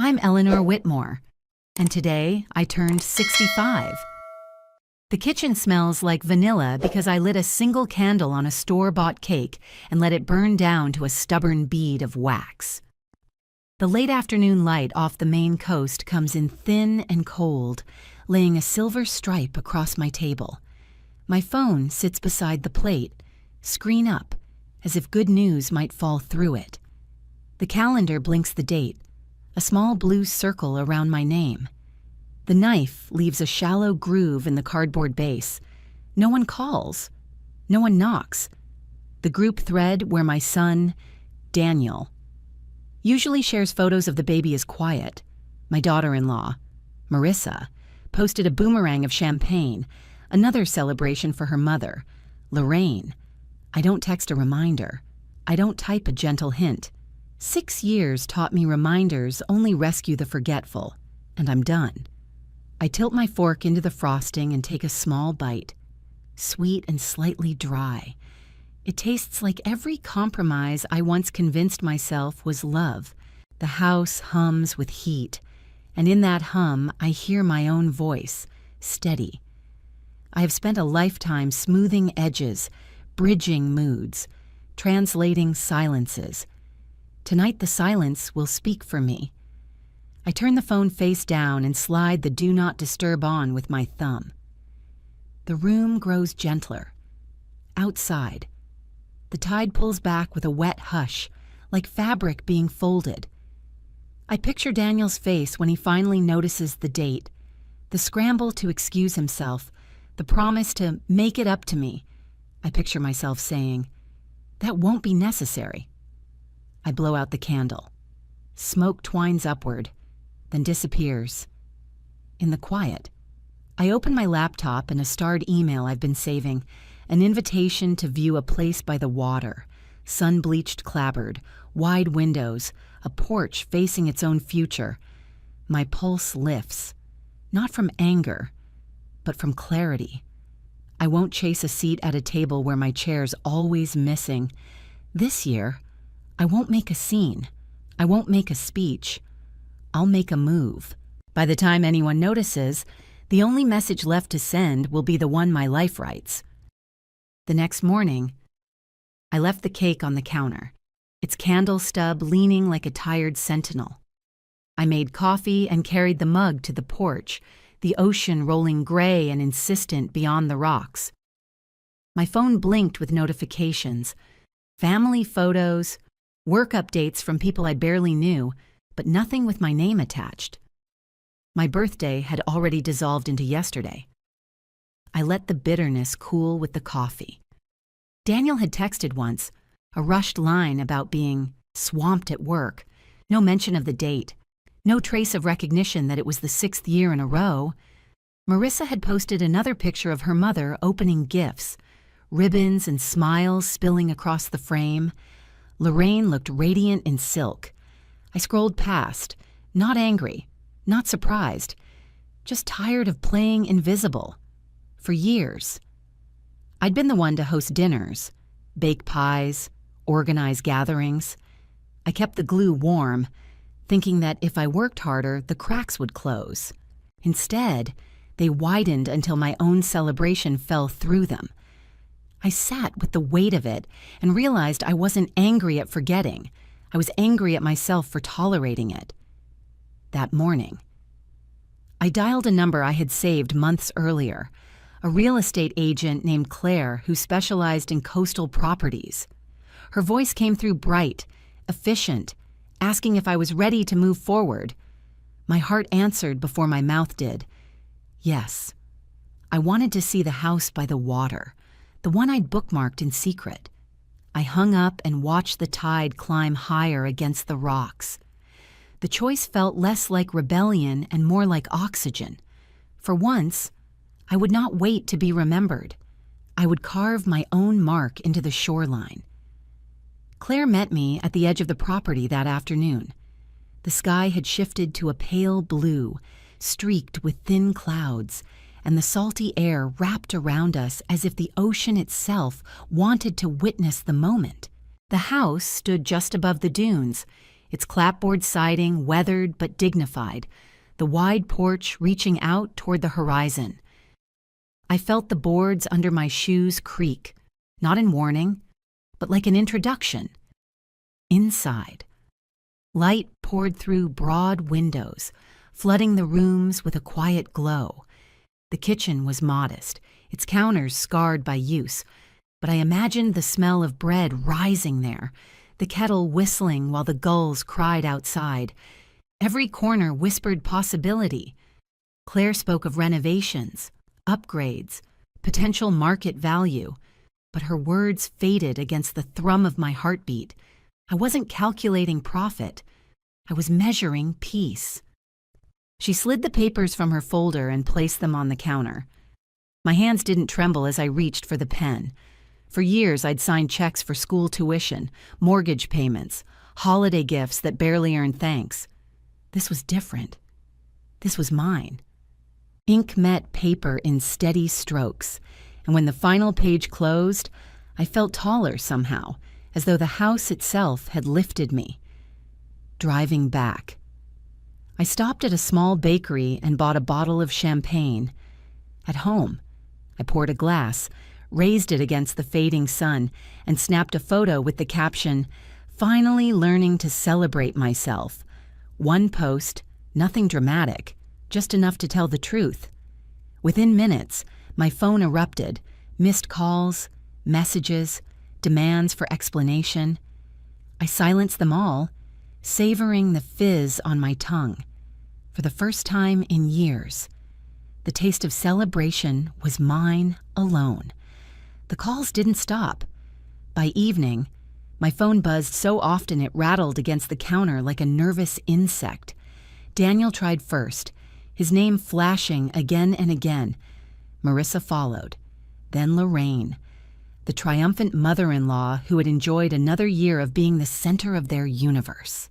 I'm Eleanor Whitmore, and today I turned 65. The kitchen smells like vanilla because I lit a single candle on a store-bought cake and let it burn down to a stubborn bead of wax. The late afternoon light off the Maine coast comes in thin and cold, laying a silver stripe across my table. My phone sits beside the plate, screen up, as if good news might fall through it. The calendar blinks the date, a small blue circle around my name. The knife leaves a shallow groove in the cardboard base. No one calls. No one knocks. The group thread where my son, Daniel, usually shares photos of the baby is quiet. My daughter-in-law, Marissa, posted a boomerang of champagne, another celebration for her mother, Lorraine. I don't text a reminder. I don't type a gentle hint. 6 years taught me reminders only rescue the forgetful, and I'm done. I tilt my fork into the frosting and take a small bite. Sweet and slightly dry. It tastes like every compromise I once convinced myself was love. The house hums with heat, and in that hum I hear my own voice, steady. I have spent a lifetime smoothing edges, bridging moods, translating silences. Tonight the silence will speak for me. I turn the phone face down and slide the Do Not Disturb on with my thumb. The room grows gentler. Outside, the tide pulls back with a wet hush, like fabric being folded. I picture Daniel's face when he finally notices the date, the scramble to excuse himself, the promise to make it up to me. I picture myself saying, "That won't be necessary." I blow out the candle. Smoke twines upward, then disappears. In the quiet, I open my laptop and a starred email I've been saving, an invitation to view a place by the water, sun-bleached clapboard, wide windows, a porch facing its own future. My pulse lifts, not from anger, but from clarity. I won't chase a seat at a table where my chair's always missing. This year, I won't make a scene. I won't make a speech. I'll make a move. By the time anyone notices, the only message left to send will be the one my life writes. The next morning, I left the cake on the counter, its candle stub leaning like a tired sentinel. I made coffee and carried the mug to the porch, the ocean rolling gray and insistent beyond the rocks. My phone blinked with notifications, family photos, work updates from people I barely knew, but nothing with my name attached. My birthday had already dissolved into yesterday. I let the bitterness cool with the coffee. Daniel had texted once, a rushed line about being swamped at work, no mention of the date, no trace of recognition that it was the 6th year in a row. Marissa had posted another picture of her mother opening gifts, ribbons and smiles spilling across the frame. Lorraine looked radiant in silk. I scrolled past, not angry, not surprised, just tired of playing invisible. For years, I'd been the one to host dinners, bake pies, organize gatherings. I kept the glue warm, thinking that if I worked harder, the cracks would close. Instead, they widened until my own celebration fell through them. I sat with the weight of it and realized I wasn't angry at forgetting. I was angry at myself for tolerating it. That morning, I dialed a number I had saved months earlier, a real estate agent named Claire who specialized in coastal properties. Her voice came through bright, efficient, asking if I was ready to move forward. My heart answered before my mouth did. Yes. I wanted to see the house by the water, the one I'd bookmarked in secret. I hung up and watched the tide climb higher against the rocks. The choice felt less like rebellion and more like oxygen. For once, I would not wait to be remembered. I would carve my own mark into the shoreline. Claire met me at the edge of the property that afternoon. The sky had shifted to a pale blue, streaked with thin clouds, and the salty air wrapped around us as if the ocean itself wanted to witness the moment. The house stood just above the dunes, its clapboard siding weathered but dignified, the wide porch reaching out toward the horizon. I felt the boards under my shoes creak, not in warning, but like an introduction. Inside, light poured through broad windows, flooding the rooms with a quiet glow. The kitchen was modest, its counters scarred by use, but I imagined the smell of bread rising there, the kettle whistling while the gulls cried outside. Every corner whispered possibility. Claire spoke of renovations, upgrades, potential market value, but her words faded against the thrum of my heartbeat. I wasn't calculating profit. I was measuring peace. She slid the papers from her folder and placed them on the counter. My hands didn't tremble as I reached for the pen. For years, I'd signed checks for school tuition, mortgage payments, holiday gifts that barely earned thanks. This was different. This was mine. Ink met paper in steady strokes, and when the final page closed, I felt taller somehow, as though the house itself had lifted me. Driving back, I stopped at a small bakery and bought a bottle of champagne. At home, I poured a glass, raised it against the fading sun, and snapped a photo with the caption, "Finally learning to celebrate myself." One post, nothing dramatic, just enough to tell the truth. Within minutes, my phone erupted, missed calls, messages, demands for explanation. I silenced them all, savoring the fizz on my tongue. For the first time in years, the taste of celebration was mine alone. The calls didn't stop. By evening, my phone buzzed so often it rattled against the counter like a nervous insect. Daniel tried first, his name flashing again and again. Marissa followed, then Lorraine, the triumphant mother-in-law who had enjoyed another year of being the center of their universe.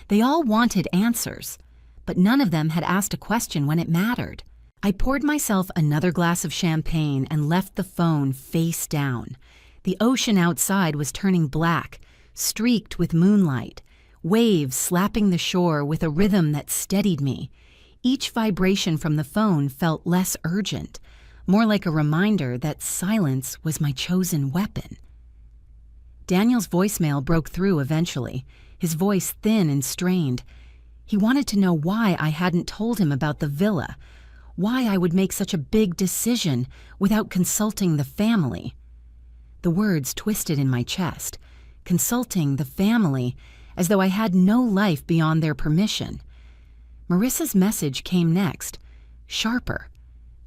They all wanted answers, but none of them had asked a question when it mattered. I poured myself another glass of champagne and left the phone face down. The ocean outside was turning black, streaked with moonlight, waves slapping the shore with a rhythm that steadied me. Each vibration from the phone felt less urgent, more like a reminder that silence was my chosen weapon. Daniel's voicemail broke through eventually, his voice thin and strained. He wanted to know why I hadn't told him about the villa, why I would make such a big decision without consulting the family. The words twisted in my chest, consulting the family, as though I had no life beyond their permission. Marissa's message came next, sharper,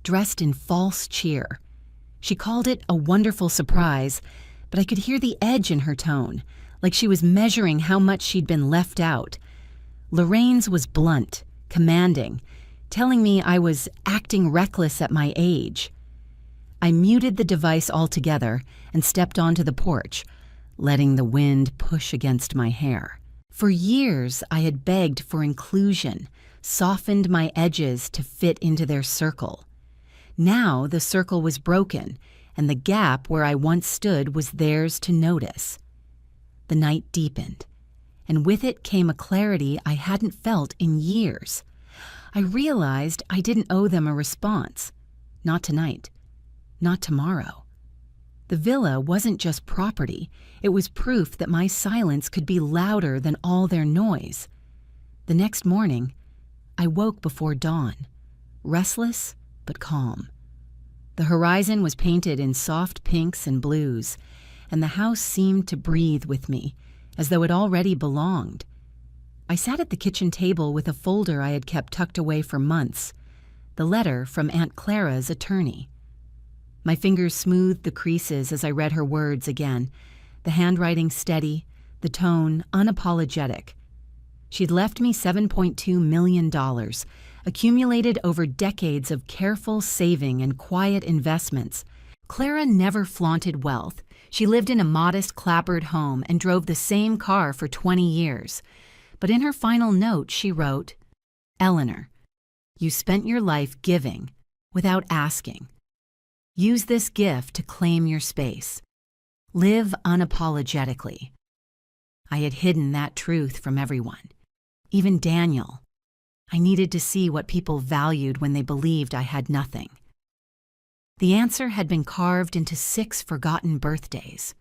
dressed in false cheer. She called it a wonderful surprise, but I could hear the edge in her tone, like she was measuring how much she'd been left out. Lorraine's was blunt, commanding, telling me I was acting reckless at my age. I muted the device altogether and stepped onto the porch, letting the wind push against my hair. For years, I had begged for inclusion, softened my edges to fit into their circle. Now the circle was broken, and the gap where I once stood was theirs to notice. The night deepened, and with it came a clarity I hadn't felt in years. I realized I didn't owe them a response. Not tonight. Not tomorrow. The villa wasn't just property. It was proof that my silence could be louder than all their noise. The next morning, I woke before dawn, restless but calm. The horizon was painted in soft pinks and blues, and the house seemed to breathe with me, as though it already belonged. I sat at the kitchen table with a folder I had kept tucked away for months, the letter from Aunt Clara's attorney. My fingers smoothed the creases as I read her words again, the handwriting steady, the tone unapologetic. She'd left me $7.2 million, accumulated over decades of careful saving and quiet investments. Clara never flaunted wealth. She lived in a modest clapboard home and drove the same car for 20 years. But in her final note, she wrote, "Eleanor, you spent your life giving without asking. Use this gift to claim your space. Live unapologetically." I had hidden that truth from everyone, even Daniel. I needed to see what people valued when they believed I had nothing. The answer had been carved into 6 forgotten birthdays.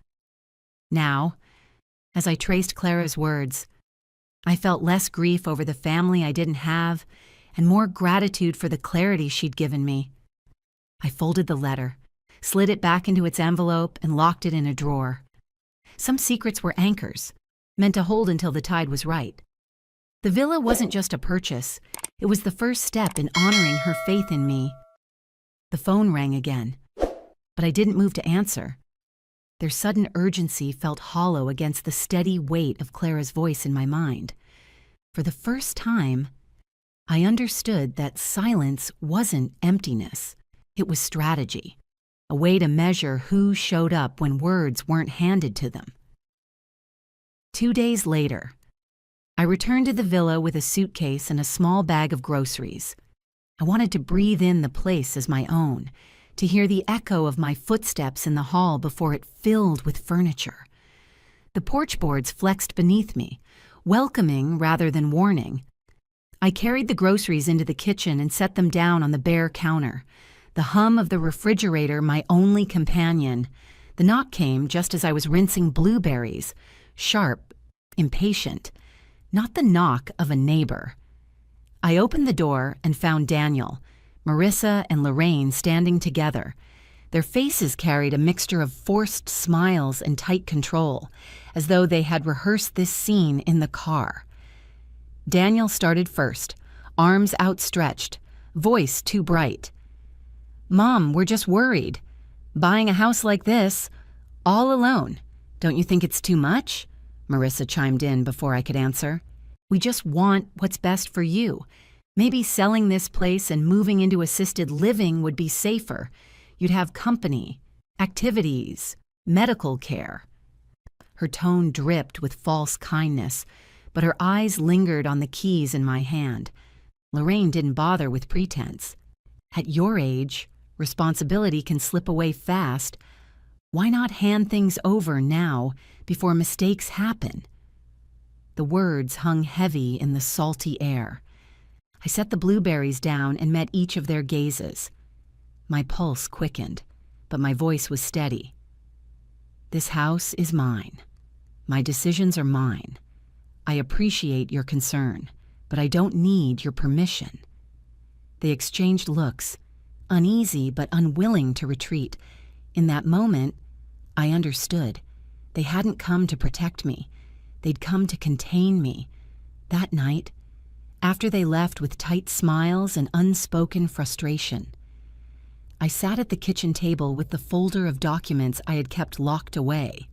Now, as I traced Clara's words, I felt less grief over the family I didn't have and more gratitude for the clarity she'd given me. I folded the letter, slid it back into its envelope, and locked it in a drawer. Some secrets were anchors, meant to hold until the tide was right. The villa wasn't just a purchase, it was the first step in honoring her faith in me. The phone rang again, but I didn't move to answer. Their sudden urgency felt hollow against the steady weight of Clara's voice in my mind. For the first time, I understood that silence wasn't emptiness. It was strategy, a way to measure who showed up when words weren't handed to them. 2 days later, I returned to the villa with a suitcase and a small bag of groceries. I wanted to breathe in the place as my own, to hear the echo of my footsteps in the hall before it filled with furniture. The porch boards flexed beneath me, welcoming rather than warning. I carried the groceries into the kitchen and set them down on the bare counter, the hum of the refrigerator my only companion. The knock came just as I was rinsing blueberries, sharp, impatient, not the knock of a neighbor. I opened the door and found Daniel, Marissa, and Lorraine standing together. Their faces carried a mixture of forced smiles and tight control, as though they had rehearsed this scene in the car. Daniel started first, arms outstretched, voice too bright. "Mom, we're just worried. Buying a house like this, all alone. Don't you think it's too much?" Marissa chimed in before I could answer. "We just want what's best for you. Maybe selling this place and moving into assisted living would be safer. You'd have company, activities, medical care." Her tone dripped with false kindness, but her eyes lingered on the keys in my hand. Lorraine didn't bother with pretense. "At your age, responsibility can slip away fast. Why not hand things over now, before mistakes happen?" The words hung heavy in the salty air. I set the blueberries down and met each of their gazes. My pulse quickened, but my voice was steady. "This house is mine. My decisions are mine. I appreciate your concern, but I don't need your permission." They exchanged looks, uneasy but unwilling to retreat. In that moment, I understood. They hadn't come to protect me. They'd come to contain me. That night, after they left with tight smiles and unspoken frustration, I sat at the kitchen table with the folder of documents I had kept locked away.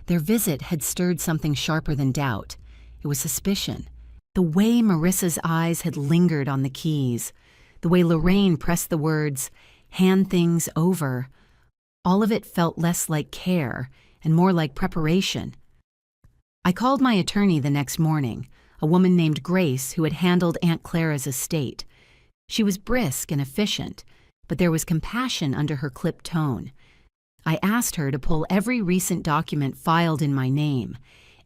Their visit had stirred something sharper than doubt. It was suspicion. The way Marissa's eyes had lingered on the keys, the way Lorraine pressed the words, "hand things over," all of it felt less like care and more like preparation. I called my attorney the next morning, a woman named Grace who had handled Aunt Clara's estate. She was brisk and efficient, but there was compassion under her clipped tone. I asked her to pull every recent document filed in my name,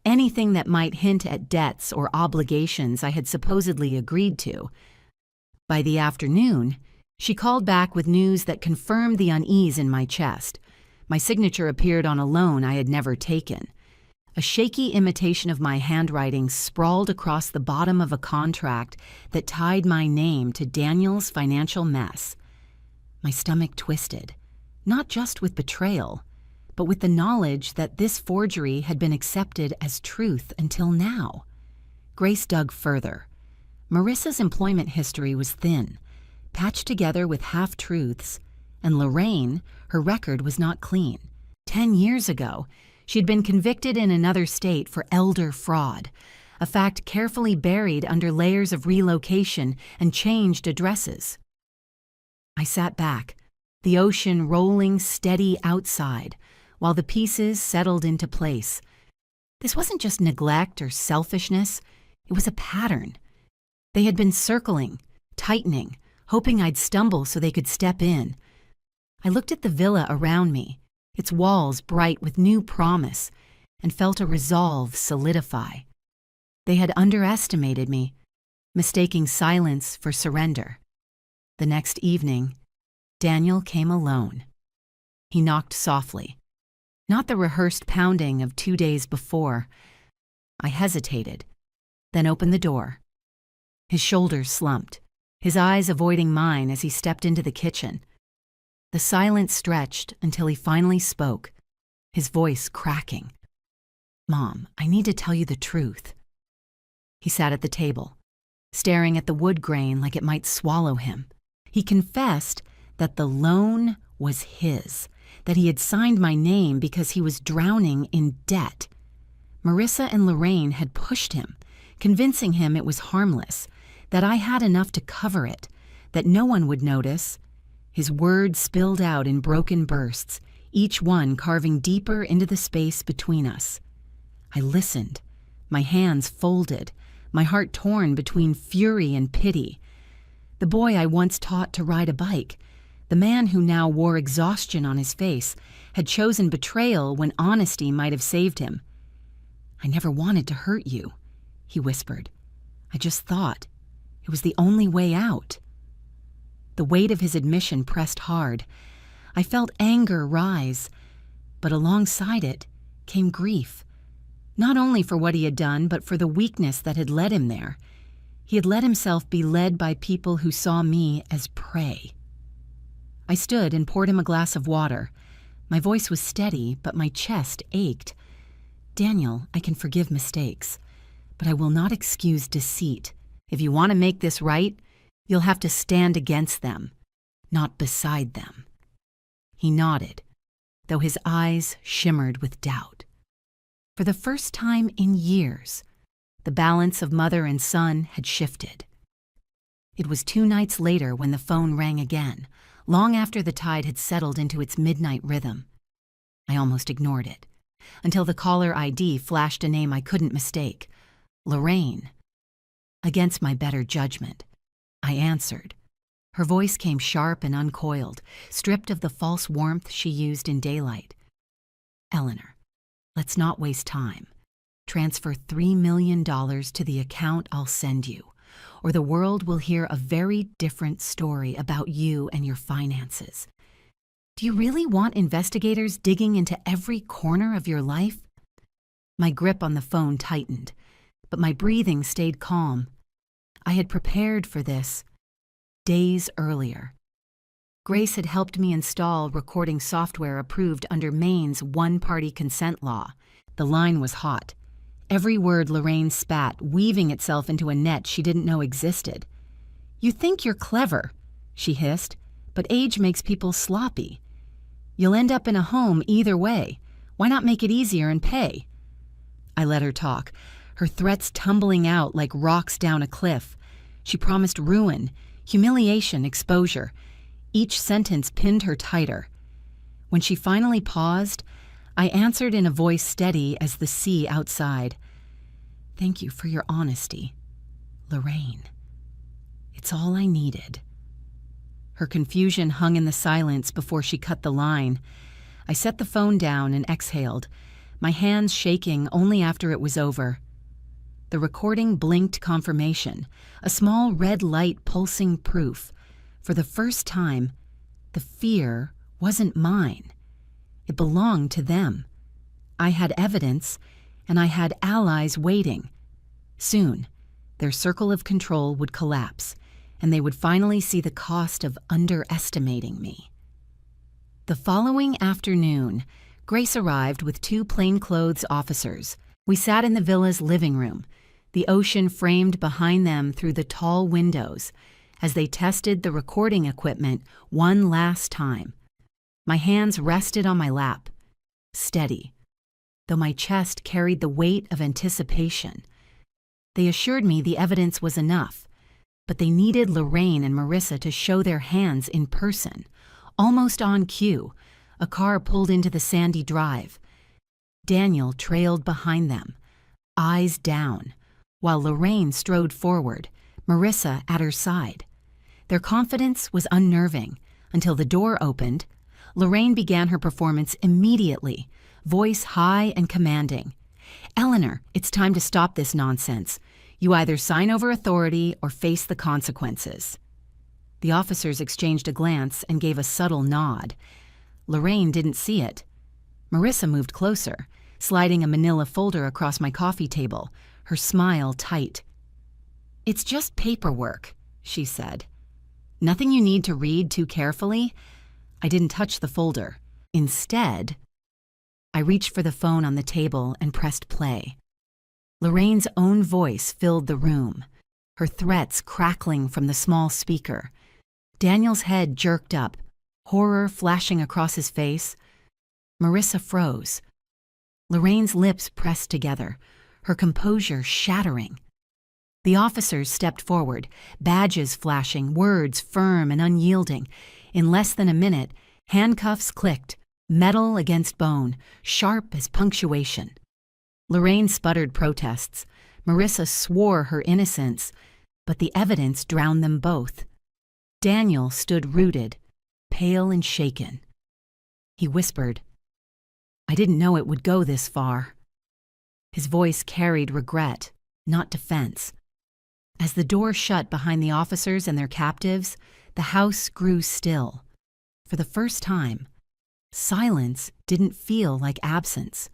anything that might hint at debts or obligations I had supposedly agreed to. By the afternoon, she called back with news that confirmed the unease in my chest. My signature appeared on a loan I had never taken. A shaky imitation of my handwriting sprawled across the bottom of a contract that tied my name to Daniel's financial mess. My stomach twisted, not just with betrayal, but with the knowledge that this forgery had been accepted as truth until now. Grace dug further. Marissa's employment history was thin, patched together with half-truths, and Lorraine, her record was not clean. 10 years ago, she'd been convicted in another state for elder fraud, a fact carefully buried under layers of relocation and changed addresses. I sat back, the ocean rolling steady outside, while the pieces settled into place. This wasn't just neglect or selfishness, it was a pattern. They had been circling, tightening, hoping I'd stumble so they could step in. I looked at the villa around me, its walls bright with new promise, and felt a resolve solidify. They had underestimated me, mistaking silence for surrender. The next evening, Daniel came alone. He knocked softly, not the rehearsed pounding of 2 days before. I hesitated, then opened the door. His shoulders slumped, his eyes avoiding mine as he stepped into the kitchen. The silence stretched until he finally spoke, his voice cracking. "Mom, I need to tell you the truth." He sat at the table, staring at the wood grain like it might swallow him. He confessed that the loan was his, that he had signed my name because he was drowning in debt. Marissa and Lorraine had pushed him, convincing him it was harmless, that I had enough to cover it, that no one would notice. His words spilled out in broken bursts, each one carving deeper into the space between us. I listened, my hands folded, my heart torn between fury and pity. The boy I once taught to ride a bike, the man who now wore exhaustion on his face, had chosen betrayal when honesty might have saved him. "I never wanted to hurt you," he whispered. "I just thought it was the only way out." The weight of his admission pressed hard. I felt anger rise, but alongside it came grief. Not only for what he had done, but for the weakness that had led him there. He had let himself be led by people who saw me as prey. I stood and poured him a glass of water. My voice was steady, but my chest ached. "Daniel, I can forgive mistakes, but I will not excuse deceit. If you want to make this right, you'll have to stand against them, not beside them." He nodded, though his eyes shimmered with doubt. For the first time in years, the balance of mother and son had shifted. It was 2 nights later when the phone rang again, long after the tide had settled into its midnight rhythm. I almost ignored it, until the caller ID flashed a name I couldn't mistake, Lorraine. Against my better judgment, I answered. Her voice came sharp and uncoiled, stripped of the false warmth she used in daylight. "Eleanor, let's not waste time. Transfer $3 million to the account I'll send you, or the world will hear a very different story about you and your finances. Do you really want investigators digging into every corner of your life?" My grip on the phone tightened, but my breathing stayed calm. I had prepared for this days earlier. Grace had helped me install recording software approved under Maine's one-party consent law. The line was hot. Every word Lorraine spat, weaving itself into a net she didn't know existed. "You think you're clever," she hissed, "but age makes people sloppy. You'll end up in a home either way. Why not make it easier and pay?" I let her talk, her threats tumbling out like rocks down a cliff. She promised ruin, humiliation, exposure. Each sentence pinned her tighter. When she finally paused, I answered in a voice steady as the sea outside. "Thank you for your honesty, Lorraine. It's all I needed." Her confusion hung in the silence before she cut the line. I set the phone down and exhaled, my hands shaking only after it was over. The recording blinked confirmation, a small red light pulsing proof. For the first time, the fear wasn't mine. It belonged to them. I had evidence, and I had allies waiting. Soon, their circle of control would collapse, and they would finally see the cost of underestimating me. The following afternoon, Grace arrived with 2 plainclothes officers. We sat in the villa's living room, the ocean framed behind them through the tall windows, as they tested the recording equipment one last time. My hands rested on my lap, steady, though my chest carried the weight of anticipation. They assured me the evidence was enough, but they needed Lorraine and Marissa to show their hands in person. Almost on cue, a car pulled into the sandy drive. Daniel trailed behind them, eyes down, while Lorraine strode forward, Marissa at her side. Their confidence was unnerving until the door opened. Lorraine began her performance immediately, voice high and commanding. "Eleanor, it's time to stop this nonsense. You either sign over authority or face the consequences." The officers exchanged a glance and gave a subtle nod. Lorraine didn't see it. Marissa moved closer, sliding a manila folder across my coffee table, her smile tight. "It's just paperwork," she said. "Nothing you need to read too carefully." I didn't touch the folder. Instead, I reached for the phone on the table and pressed play. Lorraine's own voice filled the room, her threats crackling from the small speaker. Daniel's head jerked up, horror flashing across his face. Marissa froze. Lorraine's lips pressed together, her composure shattering. The officers stepped forward, badges flashing, words firm and unyielding. In less than a minute, handcuffs clicked, metal against bone, sharp as punctuation. Lorraine sputtered protests. Marissa swore her innocence, but the evidence drowned them both. Daniel stood rooted, pale and shaken. He whispered, "I didn't know it would go this far." His voice carried regret, not defense. As the door shut behind the officers and their captives, the house grew still. For the first time, silence didn't feel like absence.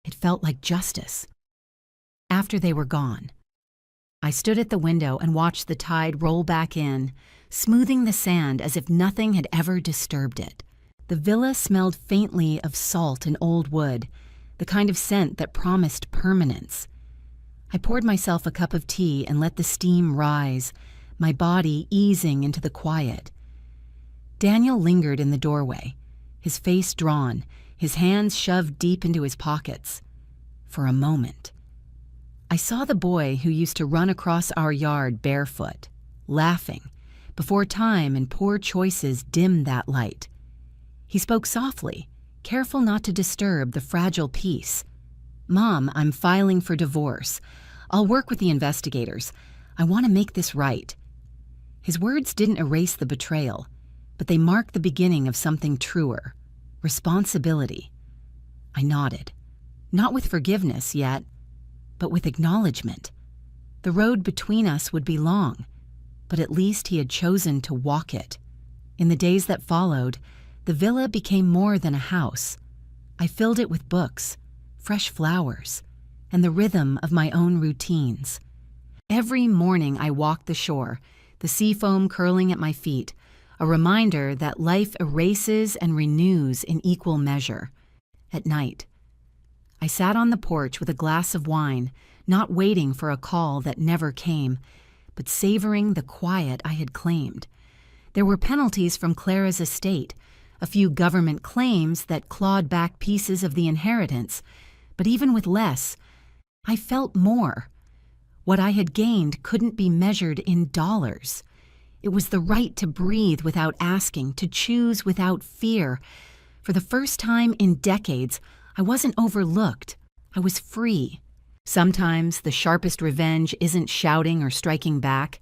It felt like justice. After they were gone, I stood at the window and watched the tide roll back in, smoothing the sand as if nothing had ever disturbed it. The villa smelled faintly of salt and old wood, the kind of scent that promised permanence. I poured myself a cup of tea and let the steam rise, my body easing into the quiet. Daniel lingered in the doorway, his face drawn, his hands shoved deep into his pockets. For a moment, I saw the boy who used to run across our yard barefoot, laughing, before time and poor choices dimmed that light. He spoke softly, careful not to disturb the fragile peace. "Mom, I'm filing for divorce. I'll work with the investigators. I want to make this right." His words didn't erase the betrayal, but they marked the beginning of something truer: responsibility. I nodded, not with forgiveness yet, but with acknowledgement. The road between us would be long, but at least he had chosen to walk it. In the days that followed, the villa became more than a house. I filled it with books, fresh flowers, and the rhythm of my own routines. Every morning I walked the shore, the sea foam curling at my feet, a reminder that life erases and renews in equal measure. At night, I sat on the porch with a glass of wine, not waiting for a call that never came, but savoring the quiet I had claimed. There were penalties from Clara's estate, a few government claims that clawed back pieces of the inheritance, but even with less, I felt more. What I had gained couldn't be measured in dollars. It was the right to breathe without asking, to choose without fear. For the first time in decades, I wasn't overlooked. I was free. Sometimes the sharpest revenge isn't shouting or striking back.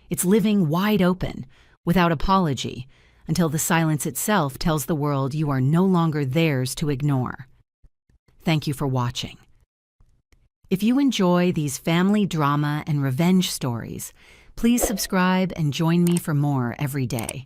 It's living wide open, without apology, until the silence itself tells the world you are no longer theirs to ignore. Thank you for watching. If you enjoy these family drama and revenge stories, please subscribe and join me for more every day.